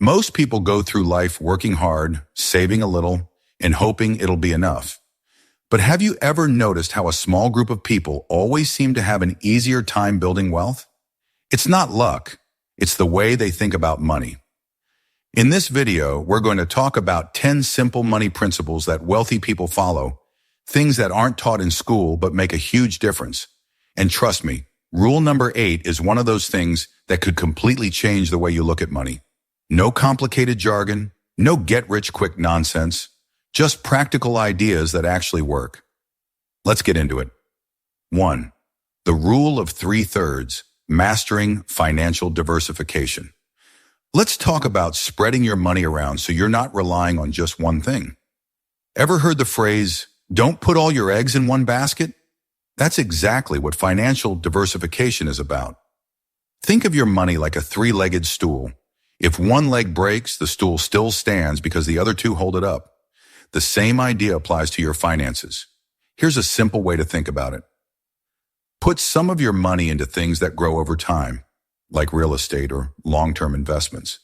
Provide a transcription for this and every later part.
Most people go through life working hard, saving a little, and hoping it'll be enough. But have you ever noticed how a small group of people always seem to have an easier time building wealth? It's not luck, it's the way they think about money. In this video, we're going to talk about 10 simple money principles that wealthy people follow, things that aren't taught in school but make a huge difference. And trust me, rule number 8 is one of those things that could completely change the way you look at money. No complicated jargon, no get-rich-quick nonsense, just practical ideas that actually work. Let's get into it. 1. The rule of 3/3, mastering financial diversification. Let's talk about spreading your money around so you're not relying on just one thing. Ever heard the phrase, don't put all your eggs in one basket? That's exactly what financial diversification is about. Think of your money like a 3-legged stool. If one leg breaks, the stool still stands because the other two hold it up. The same idea applies to your finances. Here's a simple way to think about it. Put some of your money into things that grow over time, like real estate or long-term investments.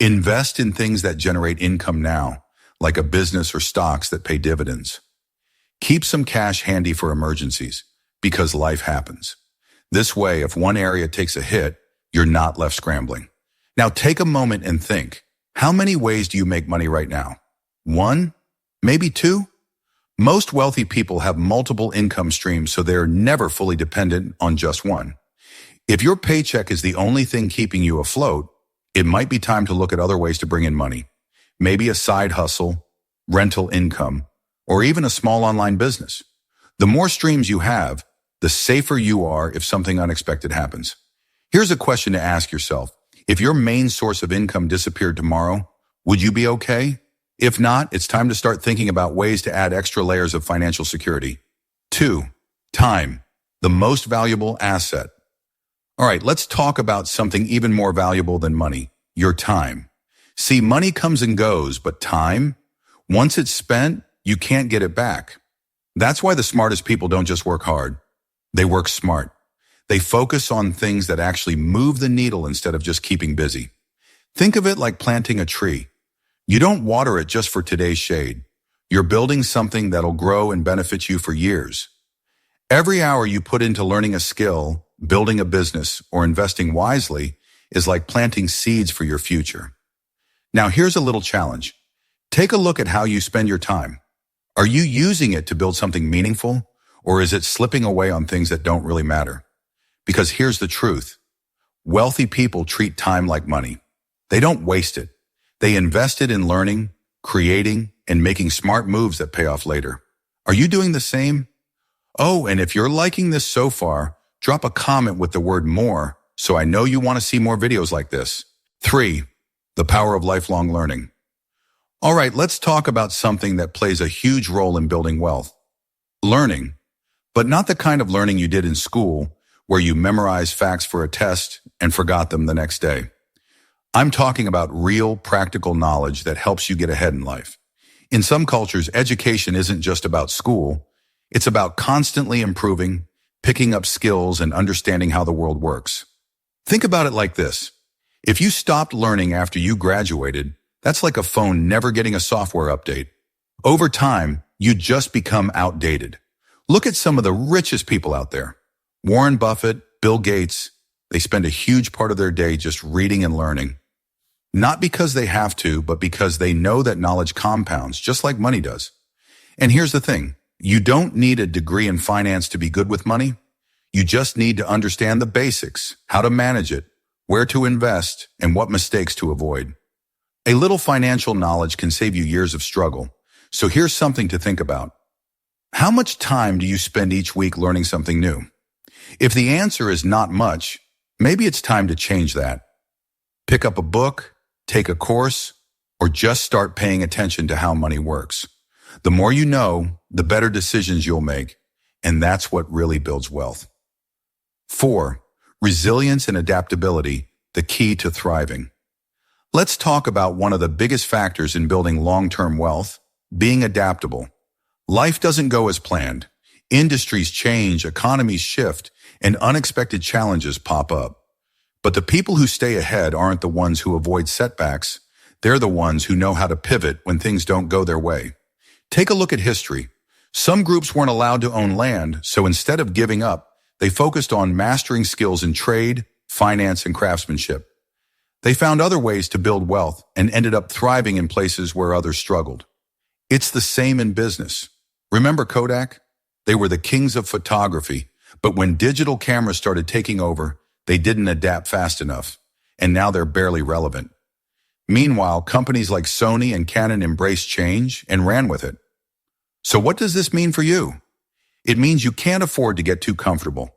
Invest in things that generate income now, like a business or stocks that pay dividends. Keep some cash handy for emergencies, because life happens. This way, if one area takes a hit, you're not left scrambling. Now take a moment and think, how many ways do you make money right now? 1? Maybe 2? Most wealthy people have multiple income streams, so they're never fully dependent on just one. If your paycheck is the only thing keeping you afloat, it might be time to look at other ways to bring in money. Maybe a side hustle, rental income, or even a small online business. The more streams you have, the safer you are if something unexpected happens. Here's a question to ask yourself. If your main source of income disappeared tomorrow, would you be okay? If not, it's time to start thinking about ways to add extra layers of financial security. 2. Time, the most valuable asset. All right, let's talk about something even more valuable than money, your time. See, money comes and goes, but time, once it's spent, you can't get it back. That's why the smartest people don't just work hard. They work smart. They focus on things that actually move the needle instead of just keeping busy. Think of it like planting a tree. You don't water it just for today's shade. You're building something that'll grow and benefit you for years. Every hour you put into learning a skill, building a business, or investing wisely is like planting seeds for your future. Now here's a little challenge. Take a look at how you spend your time. Are you using it to build something meaningful, or is it slipping away on things that don't really matter? Because here's the truth. Wealthy people treat time like money. They don't waste it. They invest it in learning, creating, and making smart moves that pay off later. Are you doing the same? Oh, and if you're liking this so far, drop a comment with the word more so I know you want to see more videos like this. 3. The power of lifelong learning. All right, let's talk about something that plays a huge role in building wealth. Learning, but not the kind of learning you did in school where you memorized facts for a test and forgot them the next day. I'm talking about real, practical knowledge that helps you get ahead in life. In some cultures, education isn't just about school. It's about constantly improving, picking up skills, and understanding how the world works. Think about it like this. If you stopped learning after you graduated, that's like a phone never getting a software update. Over time, you just become outdated. Look at some of the richest people out there. Warren Buffett, Bill Gates, they spend a huge part of their day just reading and learning. Not because they have to, but because they know that knowledge compounds, just like money does. And here's the thing. You don't need a degree in finance to be good with money. You just need to understand the basics, how to manage it, where to invest, and what mistakes to avoid. A little financial knowledge can save you years of struggle. So here's something to think about. How much time do you spend each week learning something new? If the answer is not much, maybe it's time to change that. Pick up a book, take a course, or just start paying attention to how money works. The more you know, the better decisions you'll make, and that's what really builds wealth. 4. Resilience and adaptability, the key to thriving. Let's talk about one of the biggest factors in building long-term wealth, being adaptable. Life doesn't go as planned. Industries change, economies shift, and unexpected challenges pop up. But the people who stay ahead aren't the ones who avoid setbacks. They're the ones who know how to pivot when things don't go their way. Take a look at history. Some groups weren't allowed to own land, so instead of giving up, they focused on mastering skills in trade, finance, and craftsmanship. They found other ways to build wealth and ended up thriving in places where others struggled. It's the same in business. Remember Kodak? They were the kings of photography, but when digital cameras started taking over, they didn't adapt fast enough, and now they're barely relevant. Meanwhile, companies like Sony and Canon embraced change and ran with it. So what does this mean for you? It means you can't afford to get too comfortable.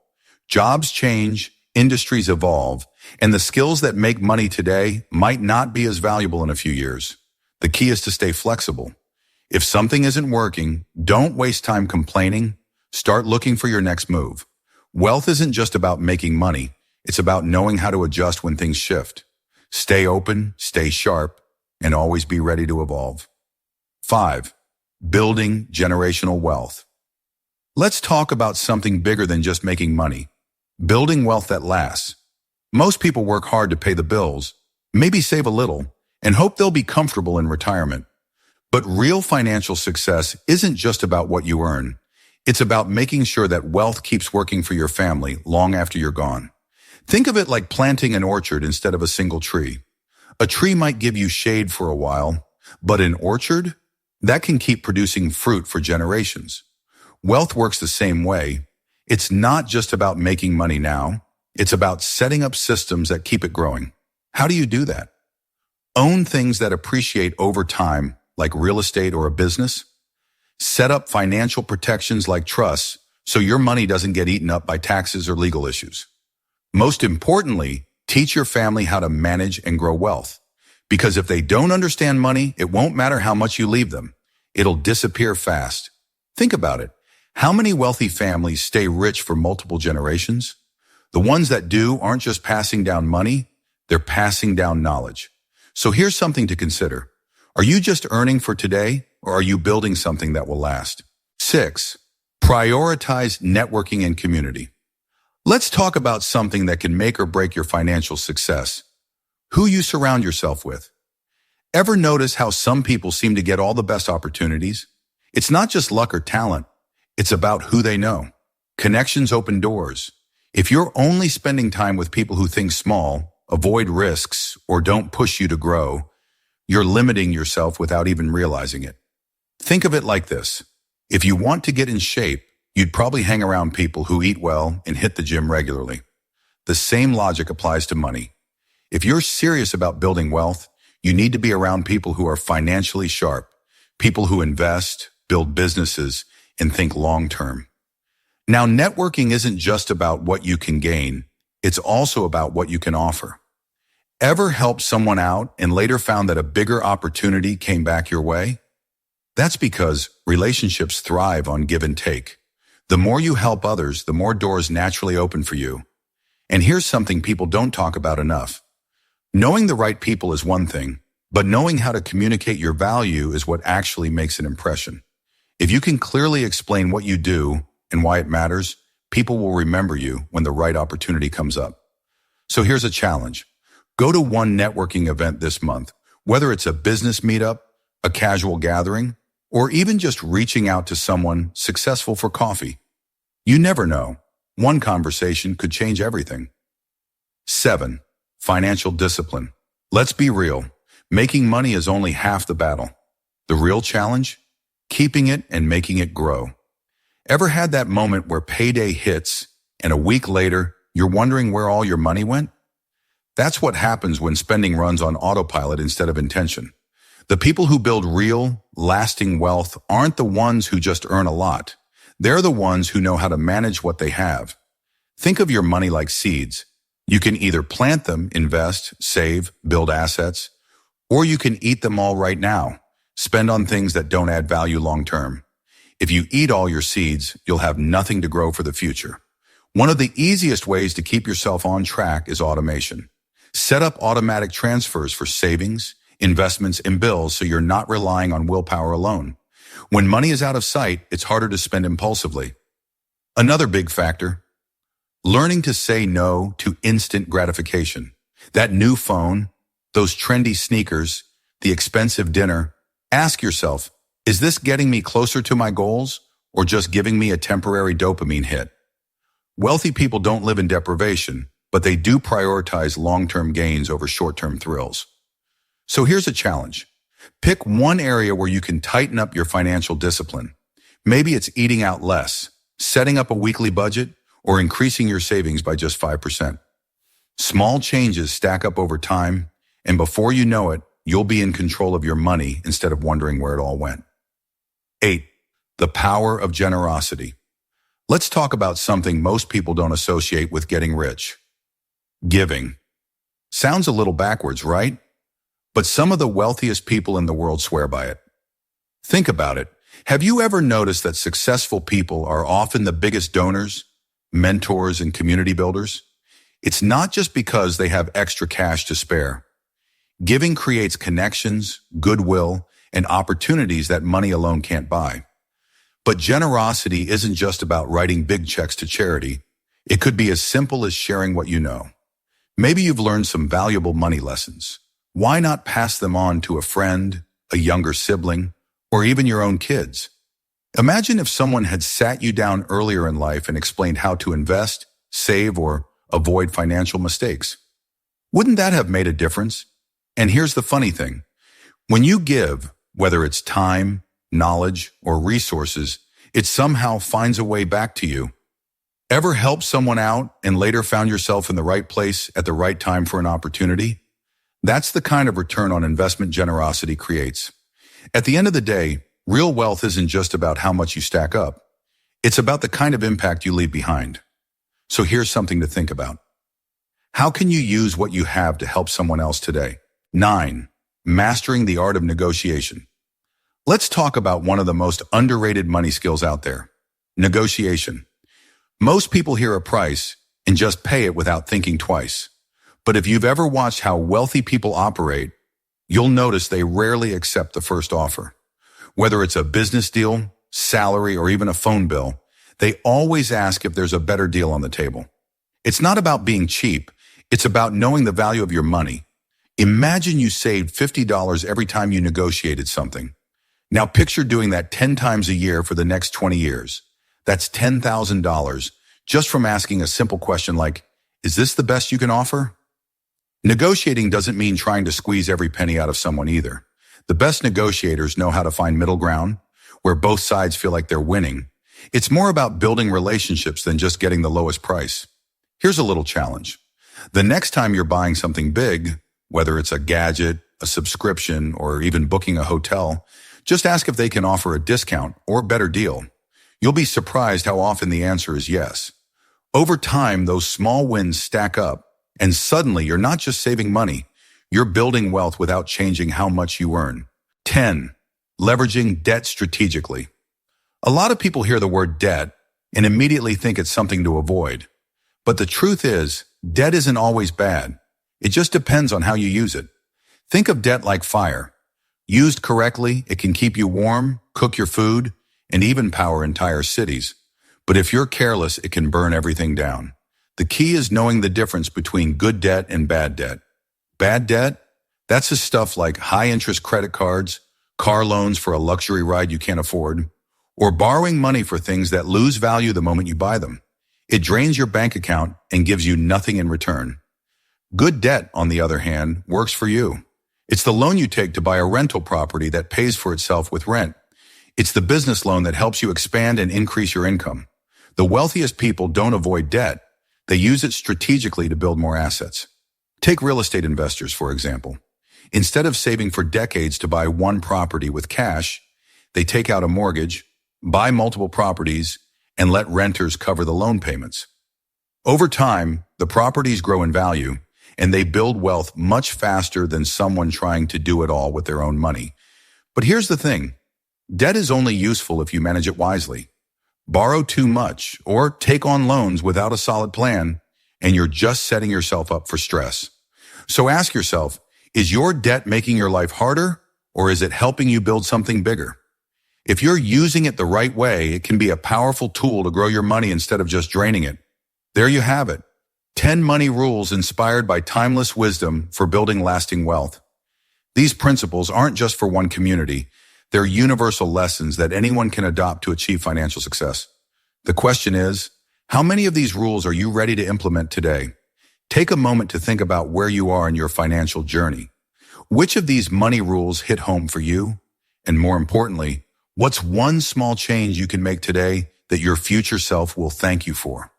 Jobs change, industries evolve, and the skills that make money today might not be as valuable in a few years. The key is to stay flexible. If something isn't working, don't waste time complaining. Start looking for your next move. Wealth isn't just about making money. It's about knowing how to adjust when things shift. Stay open, stay sharp, and always be ready to evolve. 5. Building generational wealth. Let's talk about something bigger than just making money. Building wealth that lasts. Most people work hard to pay the bills, maybe save a little, and hope they'll be comfortable in retirement. But real financial success isn't just about what you earn. It's about making sure that wealth keeps working for your family long after you're gone. Think of it like planting an orchard instead of a single tree. A tree might give you shade for a while, but an orchard, that can keep producing fruit for generations. Wealth works the same way. It's not just about making money now. It's about setting up systems that keep it growing. How do you do that? Own things that appreciate over time, like real estate or a business. Set up financial protections like trusts so your money doesn't get eaten up by taxes or legal issues. Most importantly, teach your family how to manage and grow wealth. Because if they don't understand money, it won't matter how much you leave them. It'll disappear fast. Think about it. How many wealthy families stay rich for multiple generations? The ones that do aren't just passing down money, they're passing down knowledge. So here's something to consider. Are you just earning for today, or are you building something that will last? 6. Prioritize networking and community. Let's talk about something that can make or break your financial success. Who you surround yourself with. Ever notice how some people seem to get all the best opportunities? It's not just luck or talent. It's about who they know. Connections open doors. If you're only spending time with people who think small, avoid risks, or don't push you to grow, you're limiting yourself without even realizing it. Think of it like this. If you want to get in shape, you'd probably hang around people who eat well and hit the gym regularly. The same logic applies to money. If you're serious about building wealth, you need to be around people who are financially sharp, people who invest, build businesses, and think long-term. Now, networking isn't just about what you can gain. It's also about what you can offer. Ever helped someone out and later found that a bigger opportunity came back your way? That's because relationships thrive on give and take. The more you help others, the more doors naturally open for you. And here's something people don't talk about enough. Knowing the right people is one thing, but knowing how to communicate your value is what actually makes an impression. If you can clearly explain what you do and why it matters, people will remember you when the right opportunity comes up. So here's a challenge. Go to one networking event this month, whether it's a business meetup, a casual gathering, or even just reaching out to someone successful for coffee. You never know. One conversation could change everything. 7. Financial discipline. Let's be real. Making money is only half the battle. The real challenge? Keeping it and making it grow. Ever had that moment where payday hits and a week later, you're wondering where all your money went? That's what happens when spending runs on autopilot instead of intention. The people who build real, lasting wealth aren't the ones who just earn a lot. They're the ones who know how to manage what they have. Think of your money like seeds. You can either plant them, invest, save, build assets, or you can eat them all right now, spend on things that don't add value long term. If you eat all your seeds, you'll have nothing to grow for the future. One of the easiest ways to keep yourself on track is automation. Set up automatic transfers for savings, investments, and bills so you're not relying on willpower alone. When money is out of sight, it's harder to spend impulsively. Another big factor, learning to say no to instant gratification. That new phone, those trendy sneakers, the expensive dinner. Ask yourself, is this getting me closer to my goals or just giving me a temporary dopamine hit? Wealthy people don't live in deprivation, but they do prioritize long-term gains over short-term thrills. So here's a challenge. Pick one area where you can tighten up your financial discipline. Maybe it's eating out less, setting up a weekly budget, or increasing your savings by just 5%. Small changes stack up over time, and before you know it, you'll be in control of your money instead of wondering where it all went. 8. The power of generosity. Let's talk about something most people don't associate with getting rich. Giving. Sounds a little backwards, right? But some of the wealthiest people in the world swear by it. Think about it. Have you ever noticed that successful people are often the biggest donors, mentors, and community builders? It's not just because they have extra cash to spare. Giving creates connections, goodwill, and opportunities that money alone can't buy. But generosity isn't just about writing big checks to charity. It could be as simple as sharing what you know. Maybe you've learned some valuable money lessons. Why not pass them on to a friend, a younger sibling, or even your own kids? Imagine if someone had sat you down earlier in life and explained how to invest, save, or avoid financial mistakes. Wouldn't that have made a difference? And here's the funny thing. When you give, whether it's time, knowledge, or resources, it somehow finds a way back to you. Ever helped someone out and later found yourself in the right place at the right time for an opportunity? That's the kind of return on investment generosity creates. At the end of the day, real wealth isn't just about how much you stack up. It's about the kind of impact you leave behind. So here's something to think about. How can you use what you have to help someone else today? 9. Mastering the art of negotiation. Let's talk about one of the most underrated money skills out there, negotiation. Most people hear a price and just pay it without thinking twice. But if you've ever watched how wealthy people operate, you'll notice they rarely accept the first offer. Whether it's a business deal, salary, or even a phone bill, they always ask if there's a better deal on the table. It's not about being cheap. It's about knowing the value of your money. Imagine you saved $50 every time you negotiated something. Now picture doing that 10 times a year for the next 20 years. That's $10,000 just from asking a simple question like, is this the best you can offer? Negotiating doesn't mean trying to squeeze every penny out of someone either. The best negotiators know how to find middle ground, where both sides feel like they're winning. It's more about building relationships than just getting the lowest price. Here's a little challenge. The next time you're buying something big, whether it's a gadget, a subscription, or even booking a hotel, just ask if they can offer a discount or better deal. You'll be surprised how often the answer is yes. Over time, those small wins stack up, and suddenly you're not just saving money, you're building wealth without changing how much you earn. 10. Leveraging debt strategically. A lot of people hear the word debt and immediately think it's something to avoid. But the truth is, debt isn't always bad. It just depends on how you use it. Think of debt like fire. Used correctly, it can keep you warm, cook your food, and even power entire cities. But if you're careless, it can burn everything down. The key is knowing the difference between good debt and bad debt. Bad debt? That's the stuff like high-interest credit cards, car loans for a luxury ride you can't afford, or borrowing money for things that lose value the moment you buy them. It drains your bank account and gives you nothing in return. Good debt, on the other hand, works for you. It's the loan you take to buy a rental property that pays for itself with rent. It's the business loan that helps you expand and increase your income. The wealthiest people don't avoid debt. They use it strategically to build more assets. Take real estate investors, for example. Instead of saving for decades to buy one property with cash, they take out a mortgage, buy multiple properties, and let renters cover the loan payments. Over time, the properties grow in value, and they build wealth much faster than someone trying to do it all with their own money. But here's the thing. Debt is only useful if you manage it wisely. Borrow too much or take on loans without a solid plan, and you're just setting yourself up for stress. So ask yourself, is your debt making your life harder, or is it helping you build something bigger? If you're using it the right way, it can be a powerful tool to grow your money instead of just draining it. There you have it. 10 money rules inspired by timeless wisdom for building lasting wealth. These principles aren't just for one community. They're universal lessons that anyone can adopt to achieve financial success. The question is, how many of these rules are you ready to implement today? Take a moment to think about where you are in your financial journey. Which of these money rules hit home for you? And more importantly, what's one small change you can make today that your future self will thank you for?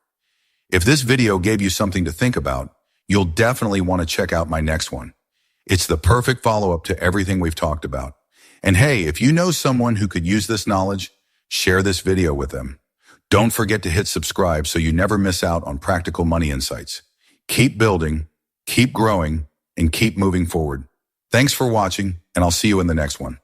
If this video gave you something to think about, you'll definitely want to check out my next one. It's the perfect follow-up to everything we've talked about. And hey, if you know someone who could use this knowledge, share this video with them. Don't forget to hit subscribe so you never miss out on practical money insights. Keep building, keep growing, and keep moving forward. Thanks for watching, and I'll see you in the next one.